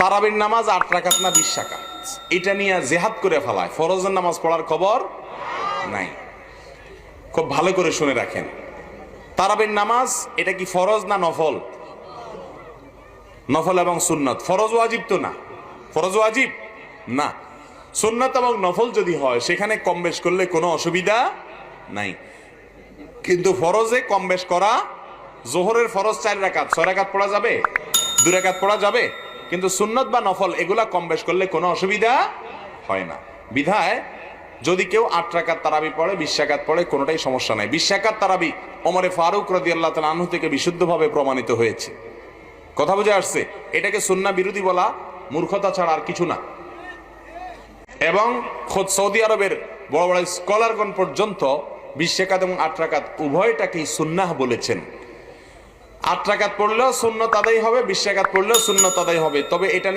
তারাবির নামাজ 8 রাকাত না 20 রাকাত, এটা নিয়ে জেহাদ করে ফেলায়, ফরজের নামাজ পড়ার খবর নাই। খুব ভালো করে শুনে রাখেন, তারাবির নামাজ এটা কি ফরজ না নফল? নফল এবং সুন্নত। ফরজ ওয়াজিব তো না, ফরজ ওয়াজিব না। সুন্নত এবং নফল যদি হয় সেখানে কম বেশ করলে কোনো অসুবিধা নাই, কিন্তু ফরজে কম বেশ করা, জোহরের ফরজ 4 রাকাত, 6 রাকাত পড়া যাবে, 2 রাকাত পড়া যাবে, কিন্তু সুন্নত বা নফল এগুলা কম বেশ করলে কোনো অসুবিধা হয় না। বিধায় যদি কেউ 8 রাকাত তারাবি পড়ে, 20 রাকাত পড়ে, কোনোটাই সমস্যা নাই। 20 রাকাত তারাবি ওমরে ফারুক রাদিয়াল্লাহু তাআলা আনহু থেকে বিশুদ্ধভাবে প্রমাণিত হয়েছে। কথা বুঝে আসছে? এটাকে সুন্নাহ বিরোধী বলা মূর্খতা ছাড়া আর কিছু না। এবং খোদ সৌদি আরবের বড় বড় স্কলারগণ পর্যন্ত 20 রাকাত এবং 8 রাকাত উভয়টাকেই সুন্নাহ বলেছেন। 8 রাকাত পড়লেও সুন্নত আদায় হবে, 20 রাকাত পড়লেও সুন্নত আদায় হবে, তবে এটা